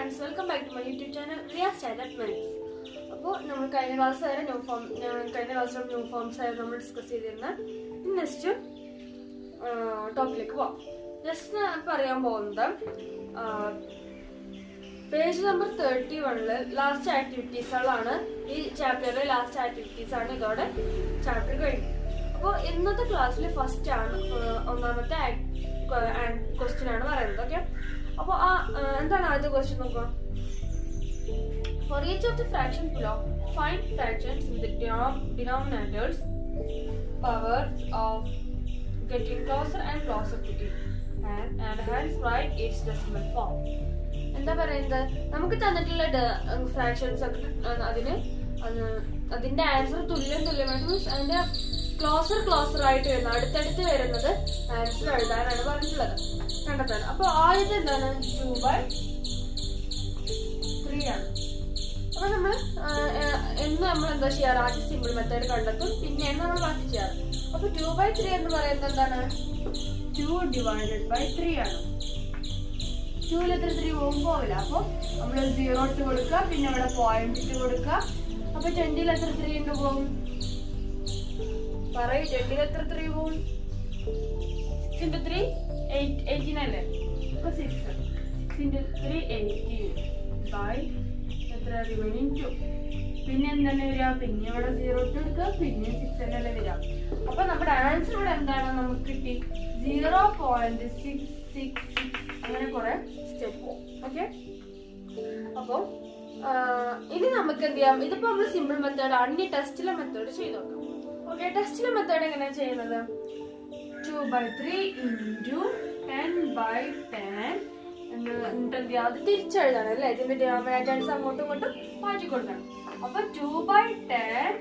Friends, welcome back to my YouTube channel Riyas chat mens. അപ്പോൾ നമ്മൾ കഴിഞ്ഞ ക്ലാസ്സിൽ ന്യൂ ഫോംസ് ആയിരുന്നു നമ്മൾ ഡിസ്കസ് ചെയ്തിരുന്നത്. നെക്സ്റ്റ് ടോപ്പിലേക്ക് പോവാം. ജസ്റ്റ് പറയാൻ പോകുന്നത് പേജ് നമ്പർ 31 ലാസ്റ്റ് ആക്ടിവിറ്റീസുകളാണ്. ഈ ചാപ്റ്ററിലെ ലാസ്റ്റ് ആക്ടിവിറ്റീസ് ആണ്. ഇതോടെ ചാപ്റ്റർ കഴിഞ്ഞു. അപ്പോൾ ഇന്നത്തെ ക്ലാസ്സിൽ ഫസ്റ്റ് ആണ് ഒന്നാമത്തെ ക്വസ്റ്റ്യൻ ആണ് പറയുന്നത്. ഓക്കെ, അപ്പോൾ എന്താണ് ആദ്യത്തെ ക്വസ്റ്റ്യൻ നോക്കുക. For each of the fractions below, find fractions with the denominators powers of getting closer and closer to it, and hence write its decimal form. എന്താ പറയുന്നത്, നമുക്ക് തന്നിട്ടുള്ള ഫ്രാക്ഷൻസ് അതിന്റെ ആൻസർ തുല്യമായിട്ട് മീൻസ് അതിന്റെ ക്ലോസർ ആയിട്ട് വരുന്നത് അടുത്തടുത്ത് വരുന്നത് ആൻസർ എഴുതാനാണ് പറഞ്ഞിട്ടുള്ളത്, കണ്ടെത്താൻ. അപ്പൊ ആദ്യത്തെ എന്താണ് 2/3 ആണ്. അപ്പൊ നമ്മൾ നമ്മൾ എന്താ ചെയ്യാറ്, ആദ്യം സിമ്പിൾ മെത്തേഡ് കണ്ടെത്തും, പിന്നെയാണ് നമ്മൾ ബാക്കി ചെയ്യാറ്. അപ്പൊ 2/3 എന്ന് പറയുന്നത് എന്താണ്, 2/3 ആണ്. 2 എത്ര 3 പോവില്ല. അപ്പൊ നമ്മൾ 0 ഇട്ട് കൊടുക്കുക, പിന്നെ ഇവിടെ പോയിന്റ് ഇട്ട് കൊടുക്കുക. അപ്പൊ 20 എത്ര 3 ഉണ്ട് പോകും, പറയും 20 എത്ര 3 പോകും. 6 into 3 18 അല്ലേ. അപ്പൊ 6 into 3 18 by എത്ര റിമൈനിങ് 2. പിന്നെ എന്താണ് വരിക, പിന്നെ ഇവിടെ 0 ഇട്ട് കൊടുക്കുക, പിന്നെ 6 തന്നെ വരിക. അപ്പൊ നമ്മുടെ ആൻസർ ഇവിടെ എന്താണ്, നമുക്ക് കിട്ടി 0.666. അങ്ങനെ കുറെ സ്റ്റെപ്പ് പോകും. ഓക്കെ, അപ്പൊ ഇനി നമുക്ക് എന്ത് ചെയ്യാം, ഇതിപ്പോ നമ്മള് സിമ്പിൾ മെത്തേഡ് ആണ്. ഇനി ടെസ്റ്റിലെ മെത്തേഡ് ചെയ്ത് നോക്കാം. ഓക്കെ, ടെസ്റ്റിലെ മെത്തേഡ് എങ്ങനെയാണ് ചെയ്യുന്നത്, 2/3 into 10/10 എന്നിട്ട് എന്ത് ചെയ്യാം, അത് തിരിച്ചെഴുതാണ് അല്ലെ. ഇതിന്റെ ഡിനോമിനേറ്റേഴ്സ് അങ്ങോട്ടും ഇങ്ങോട്ടും മാറ്റി കൊടുക്കണം. അപ്പൊ 2/10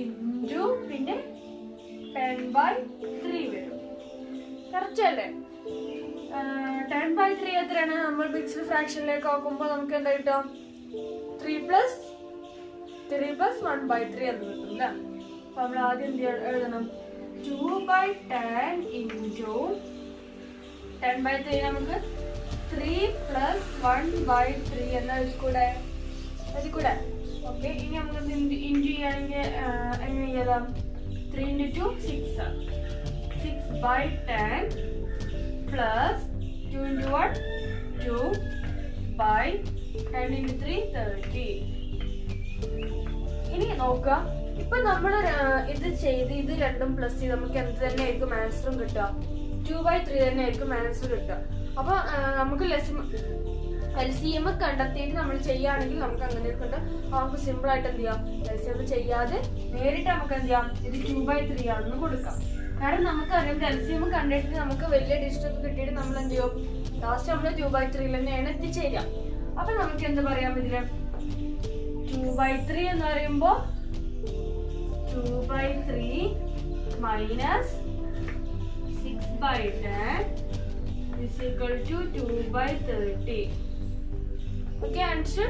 into പിന്നെ 10/3 വരും. കറക്റ്റ് അല്ലേ. 10/3 എത്രയാണ്, നമ്മൾ മിക്സ്ഡ് ഫ്രാക്ഷനിലേക്ക് ആക്കുമ്പോൾ നമുക്ക് എന്താ കിട്ടും, 3 + 1/3 എന്ന് കിട്ടും അല്ലേ. അപ്പൊ നമ്മൾ ആദ്യം എന്ത് എഴുതണം, 2/10 into 10/3 നമുക്ക് 3 + 1/3 എന്ന് എഴുതിക്കൂടെ. ഓക്കെ, ഇനി നമുക്ക് ഇൻറ്റു ചെയ്യുകയാണെങ്കിൽ എങ്ങനെ ചെയ്യാം, 3 into 2 6 6/10 plus 2 into 1 2/10 into 3 30. ഇനി നോക്കുക, ഇപ്പൊ നമ്മൾ ഇത് ചെയ്ത് ഇത് രണ്ടും പ്ലസ് ചെയ്ത് നമുക്ക് എന്ത് തന്നെ ആയിരിക്കും ആൻസറും കിട്ടുക, 2/3 തന്നെ ആയിരിക്കും ആൻസർ കിട്ടുക. അപ്പൊ നമുക്ക് LCM കണ്ടെത്തിയിട്ട് നമ്മൾ ചെയ്യുകയാണെങ്കിൽ നമുക്ക് അങ്ങനെ ഉണ്ട്. നമുക്ക് സിമ്പിൾ ആയിട്ട് എന്ത് ചെയ്യാം, LCM ചെയ്യാതെ നേരിട്ട് നമുക്ക് എന്ത് ചെയ്യാം, ഇത് 2/3 ആണെന്ന് കൊടുക്കാം. കാരണം നമുക്കറിയാം LCM കണ്ടിട്ട് നമുക്ക് വലിയ ഡിജിറ്റ് ഒക്കെ കിട്ടിയിട്ട് നമ്മൾ എന്ത് ചെയ്യും, ലാസ്റ്റ് നമ്മൾ 2/3 തന്നെയാണ് എത്തിച്ചേരുക. അപ്പൊ നമുക്ക് എന്ത് പറയാം, ഇതില് 2/3 എന്ന് പറയുമ്പോ 2/3 minus 6/10 is equal to 2/30. Okay, answer.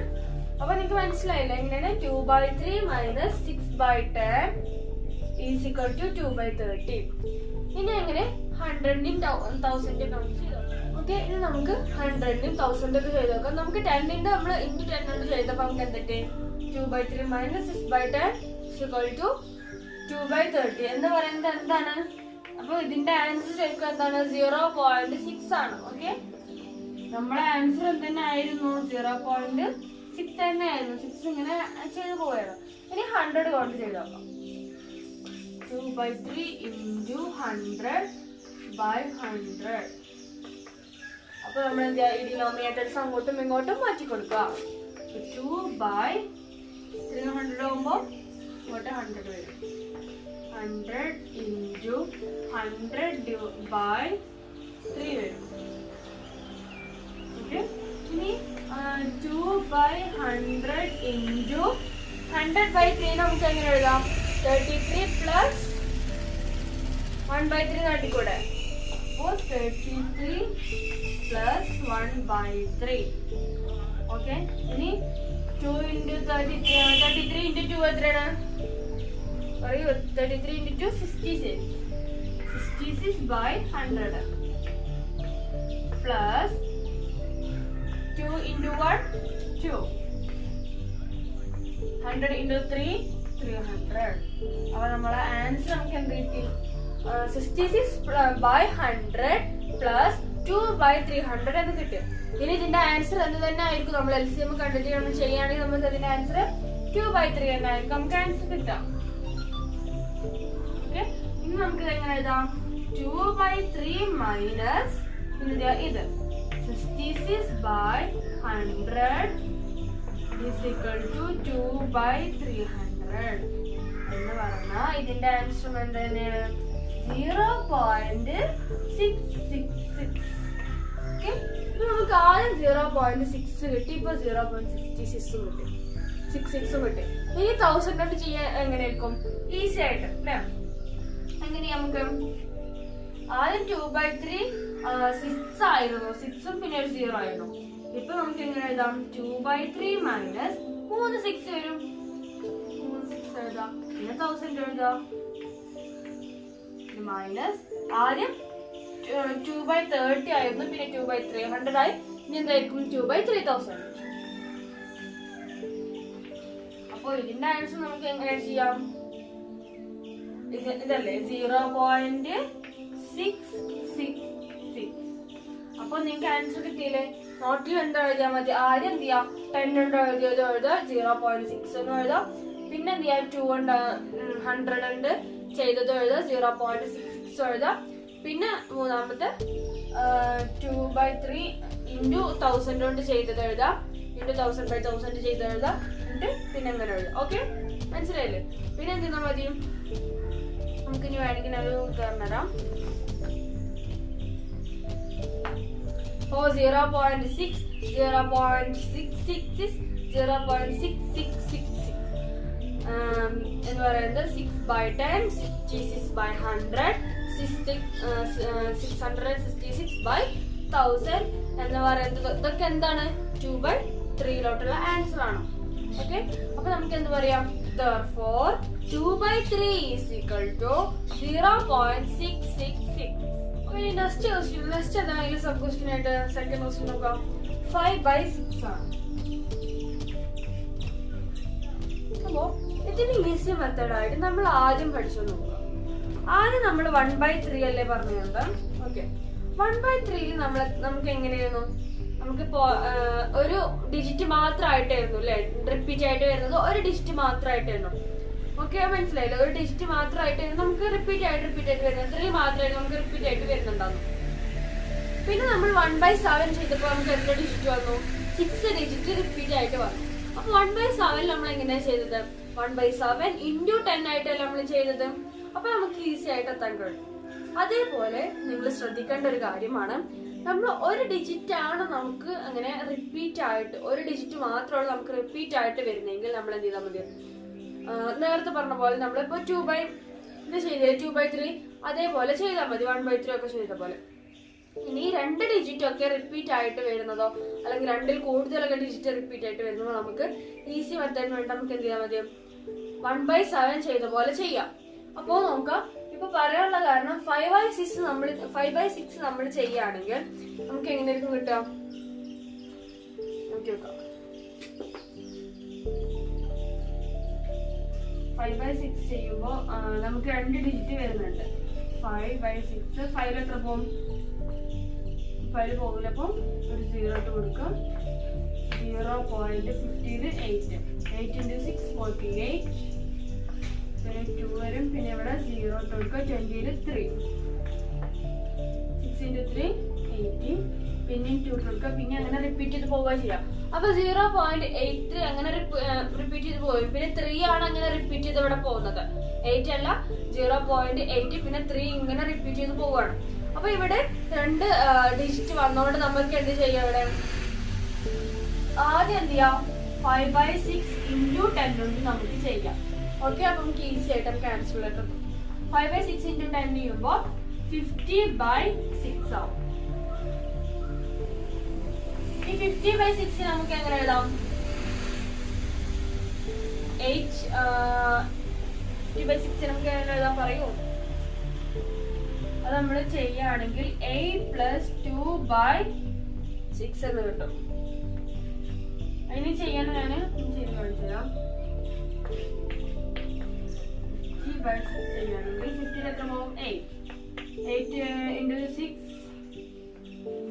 അപ്പൊ നിങ്ങൾക്ക് മനസ്സിലായില്ല എങ്ങനെയാണ്, 2/3 minus 6/10 is equal to 2/30. ഇനി എങ്ങനെ 100ന്റെയും 1000ന്റെയും കൗണ്ട് ചെയ്ത് നോക്കാം. ഓക്കെ, ഇനി നമുക്ക് 100ന്റെയും 1000 ഒക്കെ ചെയ്ത് നോക്കാം. നമുക്ക് 10ന്റെ നമ്മൾ into 10 കൊണ്ട് ചെയ്തപ്പോൾ നമുക്ക് എന്തിട്ട് 2/3 minus 6/10 is equal to 2/30 എന്ന് പറയുന്നത് എന്താണ്. അപ്പൊ ഇതിന്റെ ആൻസർ ശരിക്കും എന്താണ്, 0.6 ആണ്. ഓക്കെ, നമ്മുടെ ആൻസർ എന്തെന്നെ ആയിരുന്നു, 0.6 തന്നെ ആയിരുന്നു. 6 ഇങ്ങനെ ചെയ്ത് പോയാണ്. ഇനി 100 കൗണ്ട് ചെയ്ത് നോക്കാം. 2/3 into 100/100. അപ്പൊ നമ്മൾ എന്താ, ഈ ഡിനോമിനേറ്റേഴ്സ് അങ്ങോട്ടും ഇങ്ങോട്ടും മാറ്റി കൊടുക്കുക. 2/3 ആകുമ്പോ ഇങ്ങോട്ട് 100 വരും. 100 into 100/3 വരും. ഓക്കെ, ഇനി 2/100 into 100/3 നമുക്ക് എങ്ങനെ എഴുതാം, 33 plus 1/3 നാട്ടിക്കൂടെ. അപ്പോൾ 33 plus 1/3. ഓക്കെ, ഇനി 2 into 33 into 2 എത്രയാണ് പറയൂ, 33 into 2 66/100 plus 2 into into 1 2, 100 into 3 300. അപ്പോൾ നമ്മുടെ ആൻസർ നമുക്ക് എന്ത് കിട്ടി? 66/100 plus 2/300 എന്ന് കിട്ടും. ഇനി ഇതിന്റെ ആൻസർ എന്ത് തന്നെ ആയിരിക്കും? നമ്മൾ LCM കണ്ടിട്ട് നമ്മൾ ചെയ്യുകയാണെങ്കിൽ നമുക്ക് അതിന്റെ ആൻസർ 2/3 എന്നായിരിക്കും നമുക്ക് ആൻസർ കിട്ടാം. ഓക്കെ, ഇനി നമുക്ക് എങ്ങനെ എഴുതാം? 2/3 മൈനസ് ഇത് 66/100 is equal to 2/300 എന്ന് പറഞ്ഞാൽ ഇതിന്റെ ആൻസർ എന്ത് തന്നെയാണ്? 0.666. ഓക്കെ, നമുക്ക് ആദ്യം 0.6 കിട്ടി, ഇപ്പൊ 0.66 കിട്ടി, 66 കിട്ടി. ഇനി 1000 കൊണ്ട് ചെയ്യാൻ എങ്ങനെയായിരിക്കും? ഈസി ആയിട്ട് അല്ലേ? എങ്ങനെയാ? നമുക്ക് ആദ്യം 2/3 6 ആയിരുന്നു, 6ഉം പിന്നെ ഒരു 0 ആയിരുന്നു. ഇപ്പൊ നമുക്ക് എങ്ങനെ എഴുതാം? 2/3 മൈനസ് 3 6 വരും, 3 6 എഴുതാം, പിന്നെ 1000 എഴുതാം, മൈനസ് ആദ്യം 2/30 ആയിരുന്നു, പിന്നെ 2/300 ആയി. ഇനി എന്തായിരിക്കും? 2/3000. അപ്പൊ ഇതിന്റെ ആൻസർ നമുക്ക് എങ്ങനെ ചെയ്യാം? ഇതല്ലേ 0.666. അപ്പൊ നിങ്ങൾക്ക് ആൻസർ കിട്ടിയില്ലേ? നോട്ടിൽ എന്താ എഴുതിയാൽ മതി? ആദ്യം എന്ത് ചെയ്യാം? 10 കൊണ്ട് എഴുതിയത് എഴുതാം, 0.6 എന്ന് എഴുതാം, പിന്നെ എന്ത് ചെയ്യാം? 2 കൊണ്ട് 100 ഉണ്ട് ചെയ്തത് എഴുതാം, 0.66 എഴുതാം, പിന്നെ മൂന്നാമത്തെ 2/3 into 1000 കൊണ്ട് ചെയ്തത് എഴുതാം, into 1000/1000 ചെയ്ത് എഴുതാം, പിന്നെ അങ്ങനെ എഴുതാം. ഓക്കെ, മനസ്സിലായില്ലേ? പിന്നെ എന്ത് ചെയ്താൽ മതി? നമുക്ക് ഇനി വേണമെങ്കിൽ ഒരു ഉദാഹരണം തരാം. 0.6 0.666 0.6666 എന്ന് പറയുന്നത് 6/10 66/100 666/1000 എന്ന് പറയുന്നത് ഇതൊക്കെ എന്താണ്? 2/3 ആൻസർ ആണ്. ഓക്കെ, അപ്പൊ നമുക്ക് എന്ത് പറയാം? Therefore 2/3 is equal to 0.666. Next എന്താണെങ്കിലും സബ് ക്വസ്റ്റ്യൻ ആയിട്ട് സെക്കൻഡ് ക്വസ്റ്റ്യൻ നോക്കാം. 5/6 ആണ്. അപ്പോ ഇതിന് ഈസി മെത്തേഡായിട്ട് നമ്മൾ ആദ്യം പഠിച്ചു നോക്കുക. ആദ്യം നമ്മൾ 1/3 അല്ലേ പറഞ്ഞത്? ഓക്കെ, 1/3 നമുക്ക് എങ്ങനെയായിരുന്നു? നമുക്കിപ്പോ ഒരു ഡിജിറ്റ് മാത്രമായിട്ടായിരുന്നു അല്ലെ റിപ്പീറ്റ് ആയിട്ട് വരുന്നത്, ഒരു ഡിജിറ്റ് മാത്രമായിട്ടായിരുന്നു. ഓക്കെ, മനസ്സിലായില്ലേ? ഒരു ഡിജിറ്റ് മാത്രമായിട്ടായിരുന്നു നമുക്ക് റിപ്പീറ്റ് ആയിട്ട് വരുന്നത്, 3 മാത്രമായിട്ട് നമുക്ക് റിപ്പീറ്റ് ആയിട്ട് വരുന്നുണ്ടായിരുന്നു. പിന്നെ നമ്മൾ 1/7 ചെയ്തപ്പോൾ നമുക്ക് എത്ര ഡിജിറ്റ് വന്നു? 6 ഡിജിറ്റ് റിപ്പീറ്റ് ആയിട്ട് വന്നു. അപ്പൊ 1/7 നമ്മൾ എങ്ങനെയാ ചെയ്തത്? 1/7 into 10 ആയിട്ടല്ല നമ്മൾ ചെയ്തത്. അപ്പൊ നമുക്ക് ഈസി ആയിട്ട് എത്താൻ കഴിയും. അതേപോലെ നിങ്ങൾ ശ്രദ്ധിക്കേണ്ട ഒരു കാര്യമാണ്, നമ്മൾ ഒരു ഡിജിറ്റ് ആണ് നമുക്ക് അങ്ങനെ റിപ്പീറ്റ് ആയിട്ട്, ഒരു ഡിജിറ്റ് മാത്രമാണ് നമുക്ക് റിപ്പീറ്റ് ആയിട്ട് വരുന്നെങ്കിൽ നമ്മൾ എന്ത് ചെയ്താൽ മതി? നേരത്തെ പറഞ്ഞ പോലെ നമ്മളിപ്പോ 2/3 അതേപോലെ ചെയ്താൽ മതി, 1/3 ഒക്കെ ചെയ്ത പോലെ. ഇനി 2 ഡിജിറ്റ് ഒക്കെ റിപ്പീറ്റ് ആയിട്ട് വരുന്നതോ അല്ലെങ്കിൽ 2ൽ കൂടുതലൊക്കെ ഡിജിറ്റ് റിപ്പീറ്റ് ആയിട്ട് വരുന്നതോ നമുക്ക് ഈസി മെത്തേഡിന് വേണ്ടി നമുക്ക് എന്ത് ചെയ്താൽ മതി? 1/7 ചെയ്ത പോലെ ചെയ്യാം. അപ്പോ നോക്കാം, ഇപ്പൊ പറയാനുള്ള കാരണം 5/6 നമ്മൾ ചെയ്യുകയാണെങ്കിൽ നമുക്ക് എങ്ങനെയായിരിക്കും കിട്ടുക? നോക്കി നോക്കാം. 5/6 ചെയ്യുമ്പോൾ നമുക്ക് 2 ഡിജിറ്റ് വരുന്നുണ്ട്. 5/6 5 എത്ര പോകും? 5 പോകില്ല. അപ്പം ഒരു 0 ഇട്ട് കൊടുക്കാം. 0.15 8 into 6 48, പിന്നെ 2 വരും, പിന്നെ ഇവിടെ 0 ഇട്ട് കൊടുക്കുക. 20 3 6 into 3 80, പിന്നെ 2 ഇട്ട് കൊടുക്കുക. പിന്നെ അങ്ങനെ റിപ്പീറ്റ് ചെയ്ത് പോവുക ചെയ്യാം. അപ്പൊ 0.83 അങ്ങനെ റിപ്പീറ്റ് ചെയ്ത് പോയി. പിന്നെ 3 ആണ് അങ്ങനെ റിപ്പീറ്റ് ചെയ്ത് ഇവിടെ പോകുന്നത്, 8 അല്ല 0.8, പിന്നെ 3 ഇങ്ങനെ റിപ്പീറ്റ് ചെയ്ത് പോവുകയാണ്. അപ്പൊ ഇവിടെ 2 ഡിജിറ്റ് വന്നോണ്ട് നമുക്ക് എന്ത് ചെയ്യാം? ഇവിടെ ആദ്യം എന്ത് ചെയ്യാം? 5/6 into 10 കൊണ്ട് നമുക്ക് ചെയ്യാം. ഓക്കെ, അപ്പൊ നമുക്ക് ഈസി ആയിട്ട് നമുക്ക് ആൻസർ കിട്ടും. 5/6 into 10 ചെയ്യുമ്പോൾ 50/6 ആവും. ഈ 50/6 നമുക്ക് എങ്ങനെ എഴുതാം? 50/6 നമുക്ക് എങ്ങനെ എഴുതാൻ പറയൂ? അത് നമ്മൾ ചെയ്യുകയാണെങ്കിൽ 8 + 2/6 എന്ന് കിട്ടും. by 6 ചെയ്യുകയാണെങ്കിൽ 15 എത്ര പോകും? 8 into 6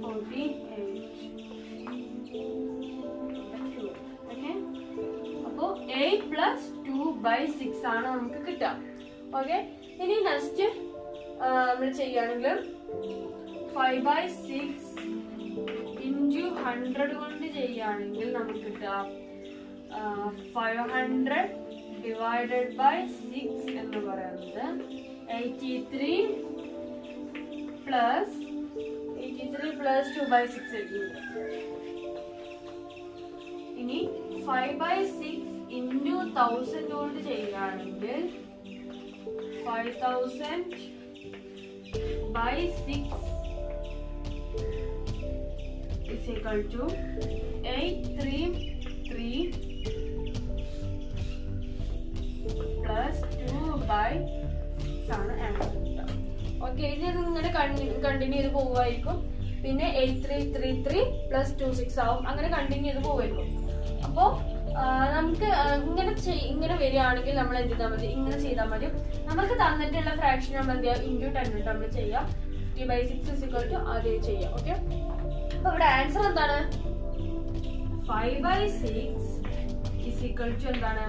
48. ഓക്കെ, അപ്പോൾ 8 plus 2 by 6 ആണ് നമുക്ക് കിട്ടുക. ഓക്കെ, ഇനി നെക്സ്റ്റ് നമ്മൾ ചെയ്യുകയാണെങ്കിൽ 5 by 6 into 100 കൊണ്ട് ചെയ്യുകയാണെങ്കിൽ നമുക്ക് കിട്ടുക 500 divided by 6 എന്ന് പറയുന്നത് 83 plus 2 by 6 ആയിരിക്കും. ഇനി 5 by 6 into 1000 കൊണ്ട് ചെയ്യുകയാണെങ്കിൽ 5000 by 6 is equal to 833 plus 2 by 6 ആണ് ആൻസർ. ഓക്കെ, ഇനി അത് ഇങ്ങനെ കണ്ടിന്യൂ ചെയ്ത് പോവുമായിരിക്കും. പിന്നെ 8333 plus 26 ആവും. അങ്ങനെ കണ്ടിന്യൂ ചെയ്ത് പോവുമായിരിക്കും. അപ്പോൾ നമുക്ക് ഇങ്ങനെ വരികയാണെങ്കിൽ നമ്മൾ എന്ത് ചെയ്താൽ മതി? ഇങ്ങനെ ചെയ്താൽ മതി. നമുക്ക് തന്നിട്ടുള്ള ഫ്രാക്ഷൻ നമ്മൾ എന്ത് ചെയ്യുക? ഇൻറ്റു 10 നമ്മൾ ചെയ്യാം. 50 by 6 is equal to അതേ ചെയ്യാം. ഓക്കെ, അപ്പൊ ഇവിടെ ആൻസർ എന്താണ്? 5 by 6 is equal to എന്താണ്?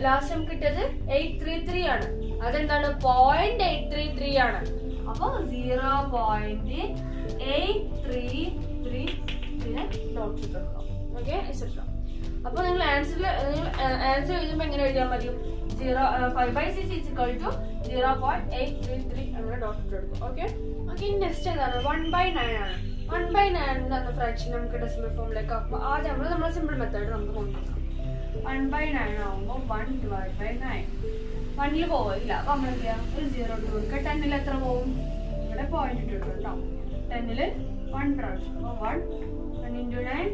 ലാസ്റ്റ് നമുക്ക് കിട്ടിയത് 833 ആണ്. അതെന്താണ്? 0.833 ആണ്. അപ്പൊ 0.833 ഡോട്ട് ഇട്ടു. ഓക്കെ, അപ്പൊ നിങ്ങൾ ആൻസർ എഴുതുമ്പോൾ എങ്ങനെ എഴുതിയാൽ മതി? 5 by 6 is equal to 0.833 അങ്ങനെ ഡോട്ട് ഇട്ടെടുക്കും. ഓക്കെ, നെക്സ്റ്റ് എന്താണ്? 1 by 9 ആണ്. 1 by 9 എന്ന ഫ്രാക്ഷൻ നമുക്ക് ഡെസിമൽ ഫോമിലേക്ക് ആക്കുമ്പോൾ ആദ്യം നമ്മൾ സിമ്പിൾ മെത്തേഡ് നമുക്ക് കൊണ്ടുവരണം. 1 by 9 ആവുമ്പോൾ 1 divided by 9 1ൽ പോവില്ല. അപ്പൊ നമ്മൾ എന്ത് ചെയ്യാം? ഒരു 0 ഇട്ട് കൊടുക്കുക. 10ൽ എത്ര പോവും? ഇവിടെ പോയിന്റ് ഇട്ട് കൊടുക്കും. 10ൽ 1 പ്രാവശ്യം. അപ്പോൾ 1 into 9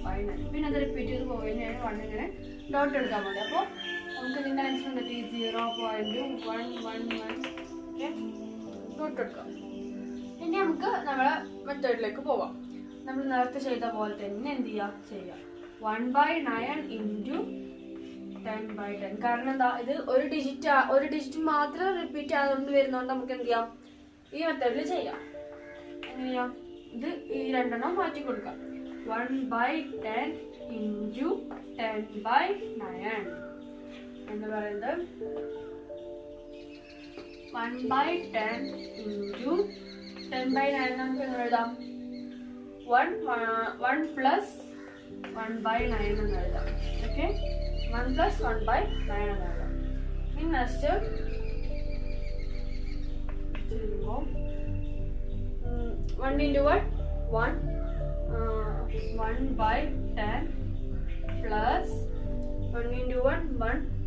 by 9. പിന്നെ അത് റിപ്പീറ്റ് ചെയ്ത് പോവുകയാണ്. 1 ഇങ്ങനെ ഡോട്ട് എടുക്കാൻ മതി. അപ്പോൾ നമുക്ക് ഇതിന്റെ ആൻസർ കിട്ടി 0.111. ഓക്കെ, ഡോട്ട് എടുക്കാം. ഇനി നമുക്ക് നമ്മളെ മെത്തേഡിലേക്ക് പോവാം. നമ്മൾ നേരത്തെ ചെയ്ത പോലെ തന്നെ എന്ത് ചെയ്യാം? 1 by 9 into 10 by 10. കാരണം എന്താ? ഇത് ഒരു ഡിജിറ്റ് മാത്രം റിപ്പീറ്റ് ആയതുകൊണ്ട് വരുന്നതുകൊണ്ട് നമുക്ക് എന്ത് ചെയ്യാം? ഈ മെത്തേഡിൽ ചെയ്യാം. എങ്ങനെയാ? ഇത് ഈ രണ്ടെണ്ണം മാറ്റി കൊടുക്കാം. 1 by 10 into 10 by 9 എന്ന് പറയുന്നത് 1 by 10 into 10 by 9 നമുക്ക് എങ്ങനെ എഴുതാം? 1 plus 1 by 9 എന്ന് എഴുതാം. ഓക്കെ, 1 plus 1 by 9 എന്ന് എഴുതാം. ഇനി നെക്സ്റ്റ് ചെയ്യുമ്പോൾ 1 into 1 1 by 10 plus 1 into 1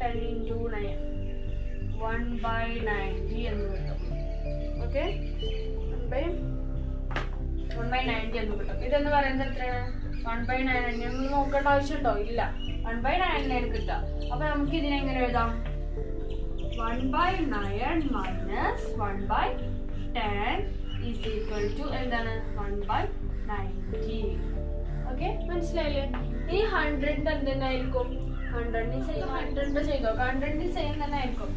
10 into 9 1 by 90 എന്ന് കിട്ടും. ഓക്കെ, 1 by 90 എന്ന് കിട്ടും. ഇതെന്ന് പറയുന്നത് എത്രയാണ്? 1 by 9 നമ്മൾ നോക്കേണ്ട ആവശ്യമുണ്ടോ? ഇല്ല, 1 by 9 കിട്ടുക. അപ്പൊ നമുക്ക് ഇതിനെങ്ങനെ എഴുതാം? 1 by 9 minus 1 by 10 is equal to എന്താണ്? 1 by 90. ഓക്കെ, മനസ്സിലായില്ലേ? ഈ 100ന്റെ എന്തെന്നായിരിക്കും? 100ന്റെ ചെയ്തോ 100ന്റെ സെയിം തന്നെ ആയിരിക്കും.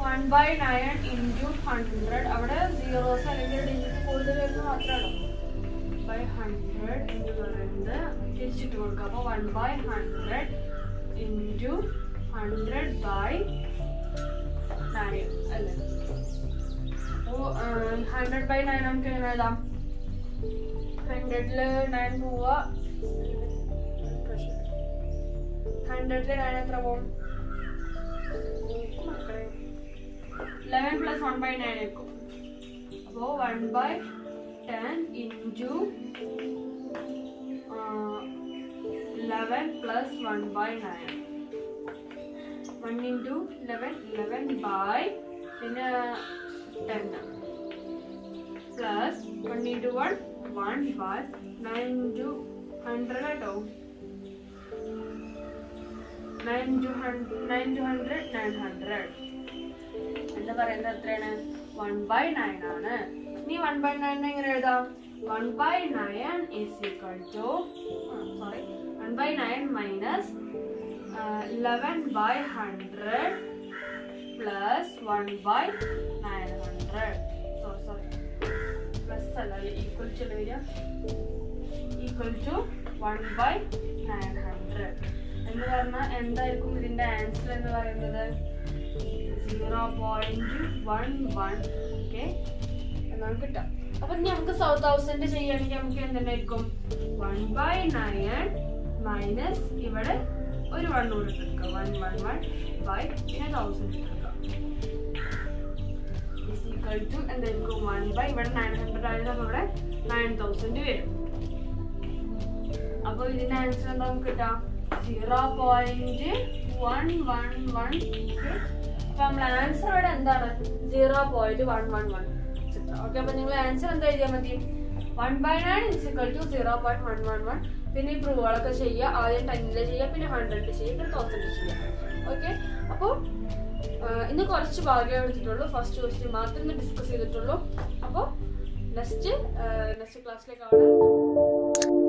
1 by 9 into 100. അവിടെ സീറോസ് അല്ലെങ്കിൽ ഡിജിറ്റ് കൂടുതൽ വരുന്നത് മാത്രമാണോ? by 100 എന്ന് പറയുന്നത് തിരിച്ചിട്ട് കൊടുക്കുക. അപ്പോൾ 1 by 100 into 100 by 9 അല്ലേ? അപ്പോൾ 100 by 9 നമുക്ക് എങ്ങനെ എഴുതാം? 100ല് 9 പോവുക. 100ല് 9 എത്ര പോവും? 11 plus 1 by 9 ആയിരിക്കും. അപ്പോൾ 1 by 10 into 11 plus 1 by 9. 1 into 11 by പിന്നെ 10 plus 1 into 1 by 9 into 100 കേട്ടോ. 9 into 100 900 എന്താ പറയുന്നത്? എത്രയാണ്? 1 by 9 ആണ്. ഇനി 1 by 9 എങ്ങനെ എഴുതാം? 1 by 9 is equal to 1 by 9 minus 11 by 100 plus 1/900. Sorry. Plus അല്ല equal to വരിക. Equal to 1/900. എന്ന് പറഞ്ഞാൽ എന്തായിരിക്കും ഇതിന്റെ ആൻസർ എന്ന് പറയുന്നത്? 0.11. ഓക്കെ എന്നാണ് കിട്ടുക. അപ്പൊ നമുക്ക് 1000 ചെയ്യുകയാണെങ്കിൽ നമുക്ക് എന്തുണ്ടായിരിക്കും? 1/9 മൈനസ് ഇവിടെ ഒരു 1 കൂടെ എടുക്കുക. 111 ബൈ പിന്നെ 1000 എടുക്കുക. ഇസ് ഈക്വൽ ടു എന്തായിരിക്കും? 1/, ഇവിടെ 900 ആയത് നമ്മൾ ഇവിടെ 9000 വരും. അപ്പൊ ഇതിന്റെ ആൻസർ എന്താ നമുക്ക് കിട്ടാം? 0.111. അപ്പൊ നമ്മളെ ആൻസർ ഇവിടെ എന്താണ്? 0.111. ഓക്കെ, അപ്പൊ നിങ്ങൾ ആൻസർ എന്താ എഴുതിയാൽ മതി? 1/9 is equal to 0.111. പിന്നെ ഈ പ്രൂവുകളൊക്കെ ചെയ്യുക. ആദ്യം 10 ചെയ്യുക, പിന്നെ 100 ചെയ്യുക, പിന്നെ 1000 ചെയ്യുക. ഓക്കെ, അപ്പോൾ ഇന്ന് കുറച്ച് ഭാഗ്യം എടുത്തിട്ടുള്ളൂ. ഫസ്റ്റ് ക്വസ്റ്റ്യൻ മാത്രം ഇന്ന് ഡിസ്കസ് ചെയ്തിട്ടുള്ളൂ. അപ്പോൾ നെക്സ്റ്റ് ക്ലാസ്സിലേക്ക് കാണാം.